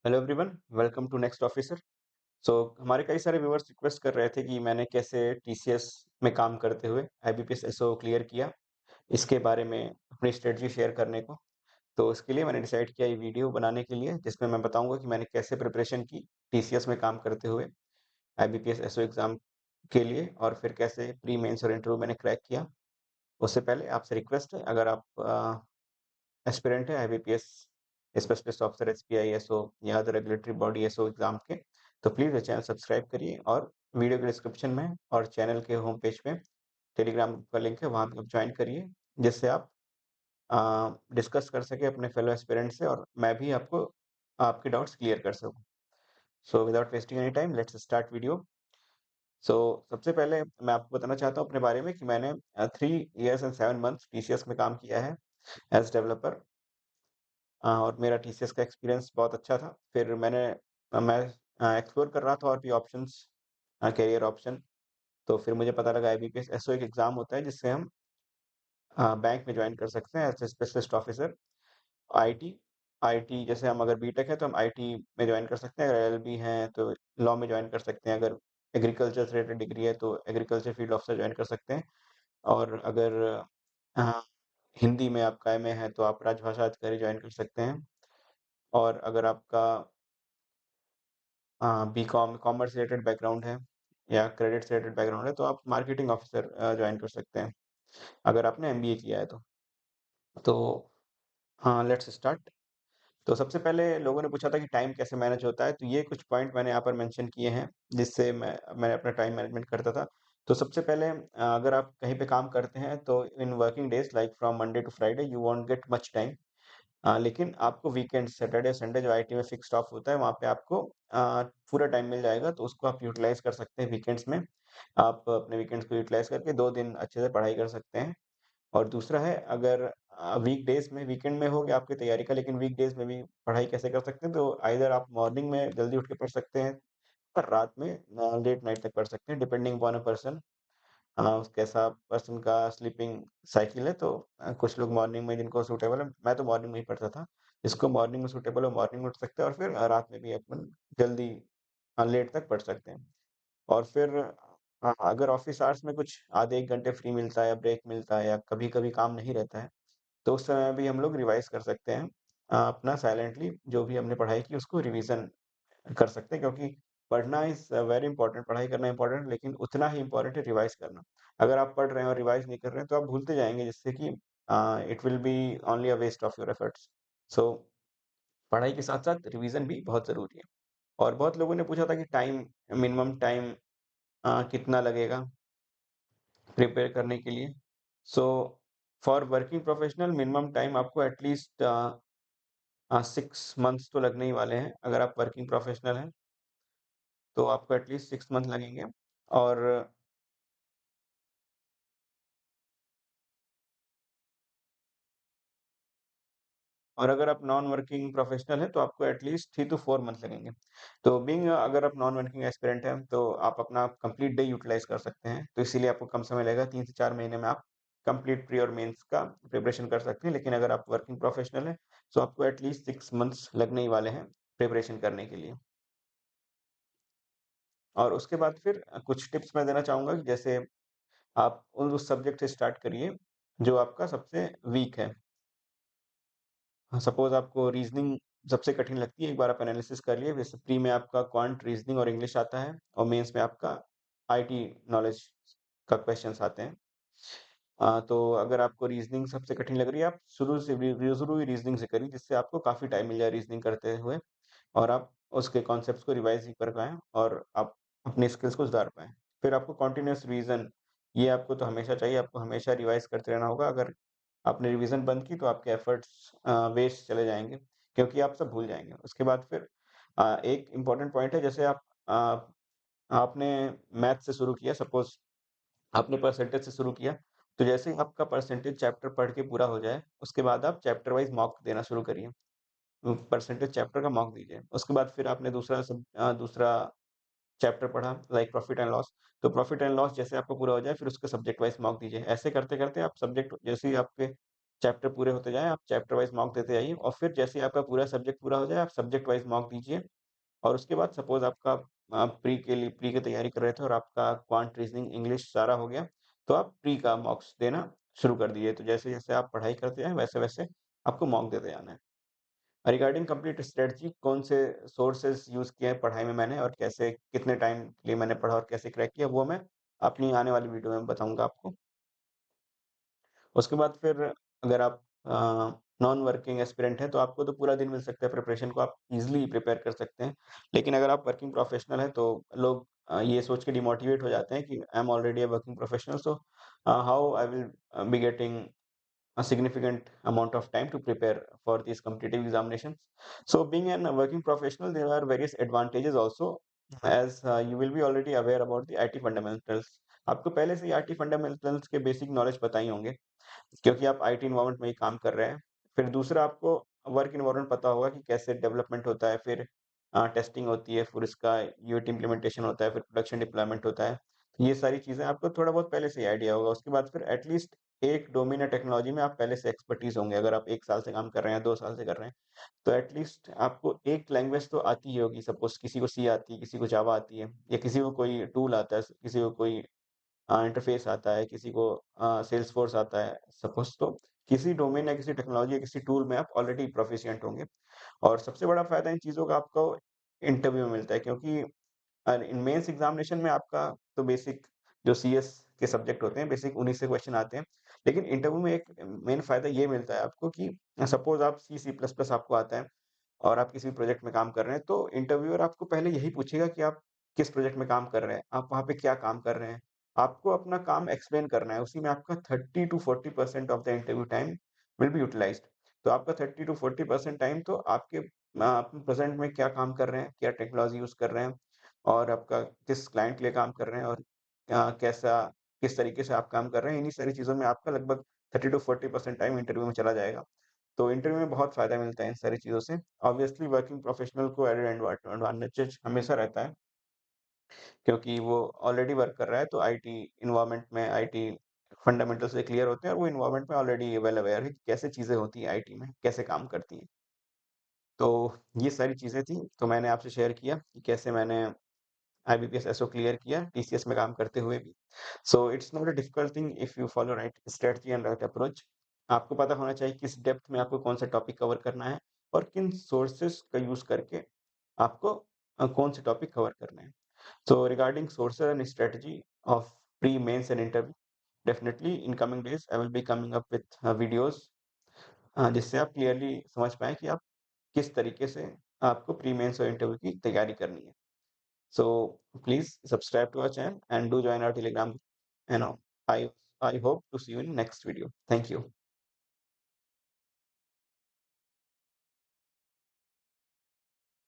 Hello everyone, welcome to next officer. हमारे कई सारे व्यूअर्स रिक्वेस्ट कर रहे थे कि मैंने कैसे टीसीएस में काम करते हुए आईबीपीएस एसओ क्लियर किया, इसके बारे में अपनी स्ट्रेटजी शेयर करने को। तो इसके लिए मैंने डिसाइड किया ये वीडियो बनाने के लिए, जिसमें मैं बताऊंगा कि मैंने कैसे प्रिपरेशन की टीसीएस में काम करते हुए आईबीपीएस एसओ एग्जाम के लिए, और फिर कैसे प्री मेंस और इंटरव्यू मैंने क्रैक किया। उससे पहले आपसे रिक्वेस्ट है, अगर आप एस्पिरेंट है IBPS specialist officer SPI SO या other regulatory body SO exam के, तो प्लीज़ ये चैनल सब्सक्राइब करिए, और वीडियो के डिस्क्रिप्शन में और चैनल के होम पेज पे टेलीग्राम ग्रुप का लिंक है, वहाँ पे आप ज्वाइन करिए, जिससे आप डिस्कस कर सके अपने फेलो एस्पिरेंट से, और मैं भी आपको आपके डाउट्स क्लियर कर सकूँ। So without wasting any time, let's start video. So सबसे पहले मैं आपको बताना चाहता हूँ अपने बारे में कि मैंने 3 years and 7 months टीसीएस में काम किया है एज डेवलपर। और मेरा टीसीएस का एक्सपीरियंस बहुत अच्छा था। फिर मैं एक्सप्लोर कर रहा था और भी ऑप्शंस, करियर ऑप्शन। तो फिर मुझे पता लगा आईबीपीएस एसओ एक एग्ज़ाम होता है, जिससे हम बैंक में जॉइन कर सकते हैं as a specialist officer. IT IT जैसे हम अगर बीटेक है तो हम आईटी में जॉइन कर सकते हैं, अगर एलएलबी हैं तो लॉ में जॉइन कर सकते हैं, अगर एग्रीकल्चर से रिलेटेड डिग्री है तो एग्रीकल्चर फील्ड ऑफिसर जॉइन कर सकते हैं, और अगर अ, हिंदी में आपका एमए है तो आप राजभाषा अधिकारी जॉइन कर सकते हैं, और अगर आपका बीकॉम कॉमर्स रिलेटेड बैकग्राउंड है या क्रेडिट से रिलेटेड बैकग्राउंड है तो आप मार्केटिंग ऑफिसर जॉइन कर सकते हैं, अगर आपने एमबीए किया है तो। तो हाँ, लेट्स स्टार्ट। तो सबसे पहले लोगों ने पूछा था कि टाइम कैसे मैनेज होता है, तो ये कुछ पॉइंट मैंने यहाँ पर मेंशन किए हैं, जिससे मैंने अपना टाइम मैनेजमेंट करता था। तो सबसे पहले अगर आप कहीं पे काम करते हैं तो in working days like from Monday to Friday you won't get much time. लेकिन आपको वीकेंड सैटरडे संडे जो आईटी में फिक्स्ड ऑफ होता है, वहाँ पे आपको पूरा टाइम मिल जाएगा, तो उसको आप यूटिलाइज कर सकते हैं वीकेंड्स में। आप अपने वीकेंड्स को यूटिलाइज करके 2 दिन अच्छे से पढ़ाई कर सकते हैं। और दूसरा है, अगर वीकडेज में, वीकेंड में हो गया आपकी तैयारी का, लेकिन वीकडेज में भी पढ़ाई कैसे कर सकते हैं, तो आइदर आप मॉर्निंग में जल्दी उठ के पढ़ सकते हैं, और रात में लेट नाइट तक पढ़ सकते हैं, डिपेंडिंग अपॉन अ पर्सन। कैसा पर्सन का स्लीपिंग साइकिल है, तो कुछ लोग मॉर्निंग में जिनको सूटेबल है, मैं तो मॉर्निंग में ही पढ़ता था। जिसको मॉर्निंग में सूटेबल है मॉर्निंग में उठ सकते हैं, और फिर रात में भी अपन जल्दी लेट तक पढ़ सकते हैं। और फिर अगर ऑफिस आवर्स में कुछ आधे 1 घंटे फ्री मिलता है या ब्रेक मिलता है या कभी-कभी काम नहीं रहता है, तो उस समय भी हम लोग रिवाइज़ कर सकते हैं। अपना साइलेंटली जो भी हमने पढ़ाई की उसको रिवीज़न कर सकते हैं, क्योंकि पढ़ना इज़ वेरी इंपॉर्टेंट, पढ़ाई करना इंपॉर्टेंट, लेकिन उतना ही इंपॉर्टेंट है रिवाइज़ करना। अगर आप पढ़ रहे हैं और रिवाइज़ नहीं कर रहे हैं तो आप भूलते जाएँगे, जिससे कि it will be only a waste of your efforts. So पढ़ाई के साथ-साथ रिवीज़न भी बहुत ज़रूरी है। और बहुत लोगों ने पूछा था कि मिनिमम टाइम कितना लगेगा प्रिपेयर करने के लिए? So for working professional minimum time आपको एट लीस्ट 6 मंथ्स तो लगने ही वाले हैं। अगर आप वर्किंग प्रोफेशनल हैं, तो आपको एट लीस्ट 6 मंथ लगेंगे। और अगर आप नॉन वर्किंग प्रोफेशनल हैं, तो आपको एट लीस्ट 3 टू 4 मंथ लगेंगे। तो अगर आप नॉन वर्किंग एस्पिरेंट हैं, तो आप अपना कंप्लीट डे यूटिलाइज़ कर सकते हैं। तो इसीलिए आपको कम समय लगेगा, 3 से 4 महीने में आप कंप्लीट प्री और मेंस का प्रिपरेशन कर सकते हैं। लेकिन अगर आप वर्किंग प्रोफेशनल हैं, तो आपको एट लीस्ट 6 मंथ्स लगने ही वाले हैं प्रिपरेशन करने के लिए। और उसके बाद फिर कुछ टिप्स मैं देना चाहूँगा कि जैसे आप उस सब्जेक्ट से स्टार्ट करिए, जो आपका सबसे वीक है। हाँ, सपोज़ आपको रीज़निंग सबसे कठिन लगती है, एक बार आप एनालिसिस कर लिए, वैसे प्री में आपका क्वांट, रीज़निंग और इंग्लिश आता है, और मेंस में आपका आईटी नॉलेज का क्वेश्चन्स आते हैं। तो अगर आपको रीज़निंग सबसे कठिन लग रही है, आप शुरू ही रीज़निंग से करिए, जिससे आपको काफ़ी टाइम मिल जाए रीज़निंग करते हुए, और आप उसके कॉन्सेप्ट्स को रिवाइज़ भी कर पाएँ, और आप अपनी स्किल्स को सुधार पाएँ। फिर आपको कंटीन्यूअस रिवीज़न, ये आपको तो हमेशा चाहिए, आपको हमेशा रिवाइज़ करते रहना होगा। अगर आपने रिवीज़न बंद की तो आपके एफर्ट्स वेस्ट चले जाएँगे, क्योंकि आप सब भूल जाएँगे। उसके बाद फिर एक इम्पोर्टेंट पॉइंट है, जैसे आपने मैथ से शुरू किया, सपोज़ आपने परसेंटेज से शुरू किया, तो जैसे ही आपका परसेंटेज चैप्टर पढ़ के पूरा हो जाए, उसके बाद आप चैप्टर वाइज़ मॉक देना शुरू करिए। परसेंटेज चैप्टर का मॉक दीजिए। उसके बाद फिर आपने दूसरा चैप्टर पढ़ा, लाइक प्रॉफिट एंड लॉस, तो प्रॉफिट एंड लॉस जैसे आपका पूरा हो जाए, फिर उसका सब्जेक्ट वाइज़ मॉक दीजिए। ऐसे करते-करते आप सब्जेक्ट जैसे ही आपके चैप्टर पूरे होते जाएँ, आप चैप्टर वाइज़ मॉक देते जाइए और फिर जैसे ही आपका पूरा सब्जेक्ट पूरा हो जाए, आप सब्जेक्ट वाइज़ मॉक दीजिए और उसके बाद सपोज़ आपका प्री की तैयारी कर रहे थे और आपका क्वांट, रीज़निंग, इंग्लिश सारा हो गया, तो आप प्री का मॉक्स देना शुरू कर दीजिए। तो जैसे-जैसे आप पढ़ाई करते जाएँ, वैसे-वैसे आपको मॉक देते जाना है। रिगार्डिंग कंप्लीट स्ट्रैटेजी कौन से सोर्सेज़ यूज़ किए हैं पढ़ाई में मैंने और कैसे कितने टाइम के लिए मैंने पढ़ा और कैसे क्रैक किया, वो मैं अपनी आने वाली वीडियो में बताऊँगा आपको। उसके बाद फिर अगर आप नॉन वर्किंग एस्पिरेंट हैं, तो आपको तो पूरा दिन मिल सकता है प्रिपरेशन को, आप ईज़िली प्रिपेयर कर सकते हैं। लेकिन अगर आप वर्किंग प्रोफेशनल हैं, तो लोग ये सोच के डिमोटिवेट हो जाते हैं कि I am already a working professional, so how I will be getting a significant amount of time to prepare for these competitive examinations. So being an working professional, there are various advantages also, as you will be already aware about the IT fundamentals. आपको पहले से ही IT fundamentals के basic knowledge पता ही होंगे, क्योंकि आप IT environment में ही काम कर रहे हैं। फिर दूसरा आपको वर्क एनवायरनमेंट पता होगा कि कैसे डेवलपमेंट होता है, फिर टेस्टिंग होती है, फिर उसका यूएटी इम्प्लीमेंटेशन होता है, फिर प्रोडक्शन डिप्लॉयमेंट होता है। ये सारी चीज़ें आपको थोड़ा बहुत पहले से ही आइडिया होगा। उसके बाद फिर एटलीस्ट एक डोमेन या टेक्नोलॉजी में आप पहले से एक्सपर्टीज़ होंगे। अगर आप 1 साल से काम कर रहे हैं, 2 साल से कर रहे हैं, तो एटलीस्ट आपको एक लैंग्वेज तो आती ही होगी। सपोज़ किसी को सी आती है, किसी को जावा आती है या किसी को कोई टूल आता है, किसी को कोई इंटरफ़ेस आता है, किसी को सेल्सफ़ोर्स आता है सपोज़, तो किसी डोमेन या किसी टेक्नोलॉजी या किसी टूल में आप ऑलरेडी प्रोफिशिएंट होंगे। और सबसे बड़ा फ़ायदा इन चीज़ों का आपको इंटरव्यू में मिलता है, क्योंकि इन मेंस एग्ज़ामिनेशन में आपका तो बेसिक जो सीएस के सब्जेक्ट होते हैं, बेसिक उन्हीं से क्वेश्चन आते हैं। लेकिन इंटरव्यू में एक मेन फ़ायदा ये मिलता है आपको कि सपोज़ आप सी, सी प्लस प्लस आपको आता है और आप किसी प्रोजेक्ट में काम कर रहे हैं, तो इंटरव्यूअर आपको पहले यही पूछेगा कि आप किस प्रोजेक्ट में काम कर रहे हैं, आप वहाँ पे क्या काम कर रहे हैं। आपको अपना काम एक्सप्लेन करना है, उसी में आपका 30 to 40% of the interview time will be utilized. तो आपका 30 टू 40% टाइम तो आपके आप प्रेज़ेंट में क्या काम कर रहे हैं, क्या टेक्नोलॉज़ी यूज़ कर रहे हैं और आपका किस क्लाइंट के लिए काम कर रहे हैं और कैसा किस तरीके से आप काम कर रहे हैं, इन्हीं सारी चीज़ों में आपका लगभग 30 टू 40% टाइम इंटरव्यू में चला जाएगा। तो इंटरव्यू में बहुत फ़ायदा मिलता है इन सारी चीज़ों से। ऑब्वियसली वर्किंग प्रोफेशनल को एडेड एडवांटेज हमेशा रहता है, क्योंकि वो ऑलरेडी वर्क कर रहा है, तो आईटी एनवायरनमेंट में आईटी फंडामेंटल से क्लियर होते हैं और वो एनवायरनमेंट में ऑलरेडी वेल अवेयर है कि कैसे चीज़ें होती हैं आईटी में, कैसे काम करती हैं। तो ये सारी चीज़ें थी, तो मैंने आपसे शेयर किया कि कैसे मैंने आईबीपीएस एसओ क्लियर किया टीसीएस में काम करते हुए भी। So it's not a difficult thing if you follow right strategy and right approach. आपको पता होना चाहिए किस डेप्थ में आपको कौन सा टॉपिक कवर करना है और किन सोर्सेस का यूज़ करके आपको कौन से टॉपिक कवर करने हैं। So regarding sources and strategy of pre-mains and interview, definitely in coming days I will be coming up with videos जिससे आप क्लियरली समझ पाएँ कि आप किस तरीके से आपको प्री-मेंस और इंटरव्यू की तैयारी करनी है। So please subscribe to our channel and do join our Telegram. You know, I I hope to see you in next video. Thank you.